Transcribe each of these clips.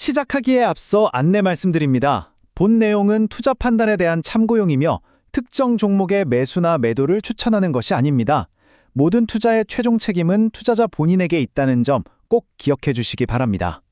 시작하기에 앞서 안내 말씀드립니다. 본 내용은 투자 판단에 대한 참고용이며 특정 종목의 매수나 매도를 추천하는 것이 아닙니다. 모든 투자의 최종 책임은 투자자 본인에게 있다는 점 꼭 기억해 주시기 바랍니다.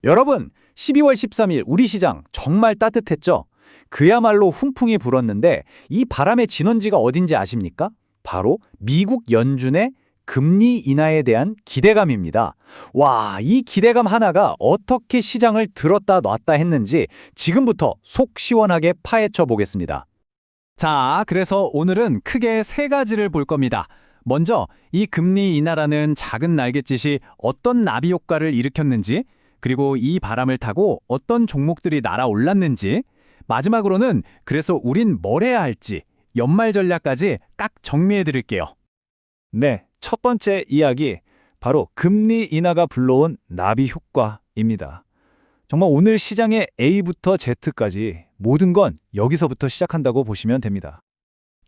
여러분, 12월 13일 우리 시장 정말 따뜻했죠? 그야말로 훈풍이 불었는데 이 바람의 진원지가 어딘지 아십니까? 바로 미국 연준의 금리 인하에 대한 기대감입니다. 와, 이 기대감 하나가 어떻게 시장을 들었다 놨다 했는지 지금부터 속 시원하게 파헤쳐 보겠습니다. 자, 그래서 오늘은 크게 세 가지를 볼 겁니다. 먼저 이 금리 인하라는 작은 날갯짓이 어떤 나비 효과를 일으켰는지, 그리고 이 바람을 타고 어떤 종목들이 날아올랐는지, 마지막으로는 그래서 우린 뭘 해야 할지 연말 전략까지 깍 정리해 드릴게요. 네, 첫 번째 이야기, 바로 금리 인하가 불러온 나비 효과입니다. 정말 오늘 시장의 A부터 Z까지 모든 건 여기서부터 시작한다고 보시면 됩니다.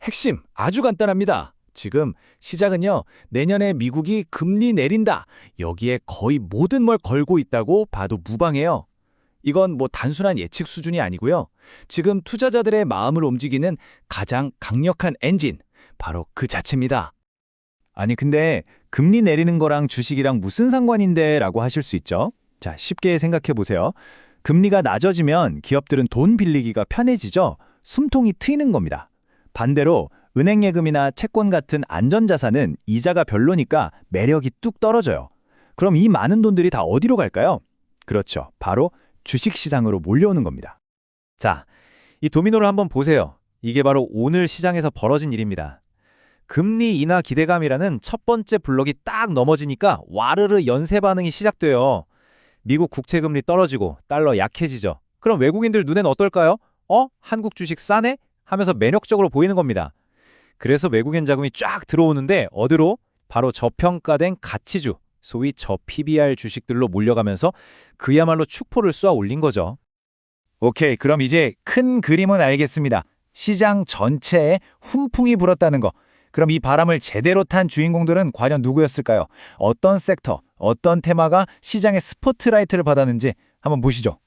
핵심 아주 간단합니다. 지금 시장은요, 내년에 미국이 금리 내린다, 여기에 거의 모든 걸 걸고 있다고 봐도 무방해요. 이건 뭐 단순한 예측 수준이 아니고요. 지금 투자자들의 마음을 움직이는 가장 강력한 엔진, 바로 그 자체입니다. 아니 근데 금리 내리는 거랑 주식이랑 무슨 상관인데 라고 하실 수 있죠. 자, 쉽게 생각해 보세요. 금리가 낮아지면 기업들은 돈 빌리기가 편해지죠. 숨통이 트이는 겁니다. 반대로 은행 예금이나 채권 같은 안전자산은 이자가 별로니까 매력이 뚝 떨어져요. 그럼 이 많은 돈들이 다 어디로 갈까요? 그렇죠. 바로 주식시장으로 몰려오는 겁니다. 자, 이 도미노를 한번 보세요. 이게 바로 오늘 시장에서 벌어진 일입니다. 금리 인하 기대감이라는 첫 번째 블록이 딱 넘어지니까 와르르 연쇄 반응이 시작돼요. 미국 국채금리 떨어지고 달러 약해지죠. 그럼 외국인들 눈엔 어떨까요? 한국 주식 싸네? 하면서 매력적으로 보이는 겁니다. 그래서 외국인 자금이 쫙 들어오는데 어디로? 바로 저평가된 가치주, 소위 저PBR 주식들로 몰려가면서 그야말로 축포를 쏘아 올린 거죠. 오케이, 그럼 이제 큰 그림은 알겠습니다. 시장 전체에 훈풍이 불었다는 거. 그럼 이 바람을 제대로 탄 주인공들은 과연 누구였을까요? 어떤 섹터, 어떤 테마가 시장의 스포트라이트를 받았는지 한번 보시죠.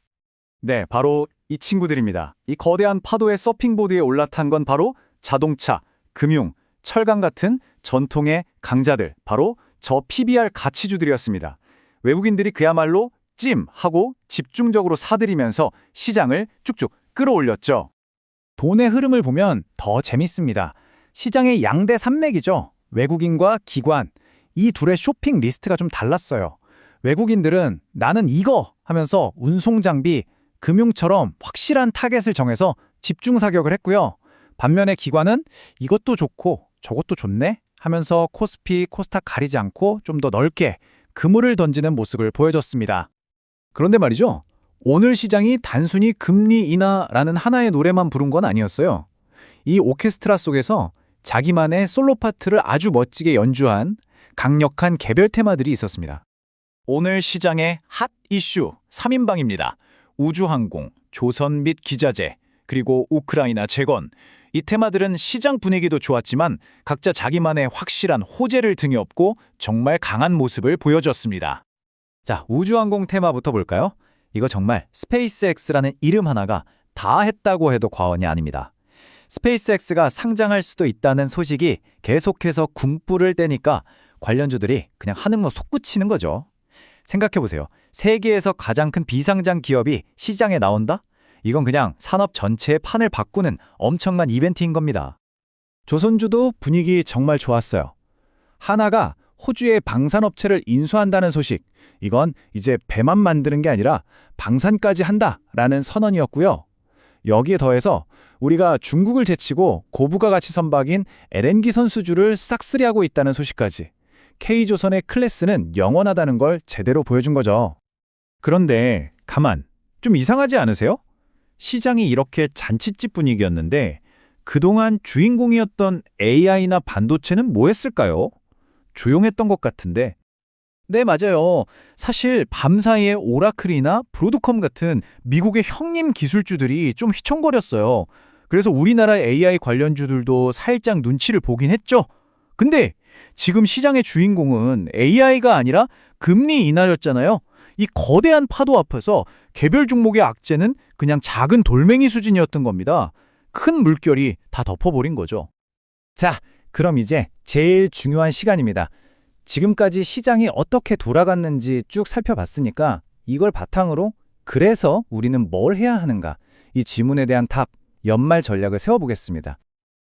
네, 바로 이 친구들입니다. 이 거대한 파도의 서핑보드에 올라탄 건 바로 자동차, 금융, 철강 같은 전통의 강자들, 바로 저 PBR 가치주들이었습니다. 외국인들이 그야말로 찜하고 집중적으로 사들이면서 시장을 쭉쭉 끌어올렸죠. 돈의 흐름을 보면 더 재밌습니다. 시장의 양대 산맥이죠. 외국인과 기관, 이 둘의 쇼핑 리스트가 좀 달랐어요. 외국인들은 나는 이거 하면서 운송장비, 금융처럼 확실한 타겟을 정해서 집중 사격을 했고요. 반면에 기관은 이것도 좋고 저것도 좋네 하면서 코스피, 코스닥 가리지 않고 좀 더 넓게 그물을 던지는 모습을 보여줬습니다. 그런데 말이죠. 오늘 시장이 단순히 금리 인하라는 하나의 노래만 부른 건 아니었어요. 이 오케스트라 속에서 자기만의 솔로 파트를 아주 멋지게 연주한 강력한 개별 테마들이 있었습니다. 오늘 시장의 핫 이슈 3인방입니다. 우주항공, 조선 및 기자재, 그리고 우크라이나 재건. 이 테마들은 시장 분위기도 좋았지만 각자 자기만의 확실한 호재를 등에 업고 정말 강한 모습을 보여줬습니다. 자, 우주항공 테마부터 볼까요? 이거 정말 스페이스X라는 이름 하나가 다 했다고 해도 과언이 아닙니다. 스페이스X가 상장할 수도 있다는 소식이 계속해서 군불을 떼니까 관련주들이 그냥 하는 거 솟구치는 거죠. 생각해보세요. 세계에서 가장 큰 비상장 기업이 시장에 나온다? 이건 그냥 산업 전체의 판을 바꾸는 엄청난 이벤트인 겁니다. 조선주도 분위기 정말 좋았어요. 하나가 호주의 방산업체를 인수한다는 소식, 이건 이제 배만 만드는 게 아니라 방산까지 한다라는 선언이었고요. 여기에 더해서 우리가 중국을 제치고 고부가 가치 선박인 LNG 선수주를 싹쓸이하고 있다는 소식까지, K조선의 클래스는 영원하다는 걸 제대로 보여준 거죠. 그런데 가만, 좀 이상하지 않으세요? 시장이 이렇게 잔칫집 분위기였는데 그동안 주인공이었던 AI나 반도체는 뭐 했을까요? 조용했던 것 같은데. 네, 맞아요. 사실 밤사이에 오라클이나 브로드컴 같은 미국의 형님 기술주들이 좀 휘청거렸어요. 그래서 우리나라 AI 관련주들도 살짝 눈치를 보긴 했죠. 근데 지금 시장의 주인공은 AI가 아니라 금리 인하였잖아요. 이 거대한 파도 앞에서 개별 종목의 악재는 그냥 작은 돌멩이 수준이었던 겁니다. 큰 물결이 다 덮어버린 거죠. 자, 그럼 이제 제일 중요한 시간입니다. 지금까지 시장이 어떻게 돌아갔는지 쭉 살펴봤으니까 이걸 바탕으로 그래서 우리는 뭘 해야 하는가? 이 질문에 대한 답, 연말 전략을 세워보겠습니다.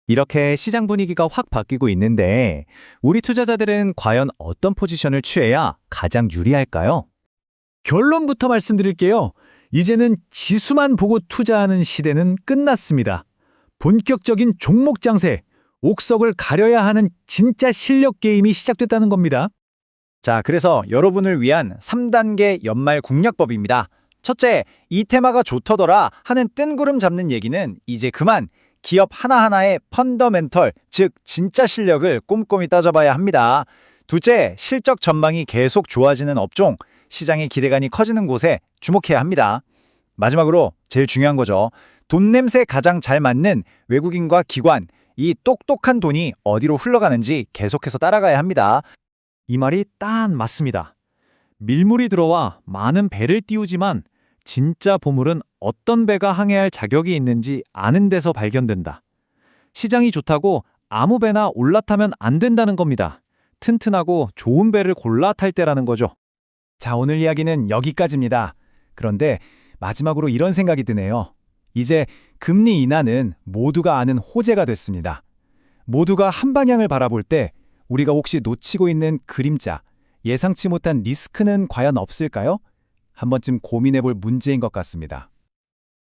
이렇게 시장 분위기가 확 바뀌고 있는데 우리 투자자들은 과연 어떤 포지션을 취해야 가장 유리할까요? 결론부터 말씀드릴게요. 이제는 지수만 보고 투자하는 시대는 끝났습니다. 본격적인 종목 장세, 옥석을 가려야 하는 진짜 실력 게임이 시작됐다는 겁니다. 자, 그래서 여러분을 위한 3단계 연말 공략법입니다. 첫째, 이 테마가 좋더더라 하는 뜬구름 잡는 얘기는 이제 그만. 기업 하나하나의 펀더멘털, 즉 진짜 실력을 꼼꼼히 따져봐야 합니다. 둘째, 실적 전망이 계속 좋아지는 업종, 시장의 기대감이 커지는 곳에 주목해야 합니다. 마지막으로 제일 중요한 거죠. 돈 냄새 가장 잘 맞는 외국인과 기관, 이 똑똑한 돈이 어디로 흘러가는지 계속해서 따라가야 합니다. 이 말이 딱 맞습니다. 밀물이 들어와 많은 배를 띄우지만 진짜 보물은 어떤 배가 항해할 자격이 있는지 아는 데서 발견된다. 시장이 좋다고 아무 배나 올라타면 안 된다는 겁니다. 튼튼하고 좋은 배를 골라 탈 때라는 거죠. 자, 오늘 이야기는 여기까지입니다. 그런데 마지막으로 이런 생각이 드네요. 이제 금리 인하는 모두가 아는 호재가 됐습니다. 모두가 한 방향을 바라볼 때 우리가 혹시 놓치고 있는 그림자, 예상치 못한 리스크는 과연 없을까요? 한 번쯤 고민해볼 문제인 것 같습니다.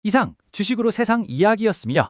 이상 주식으로 세상 이야기였으며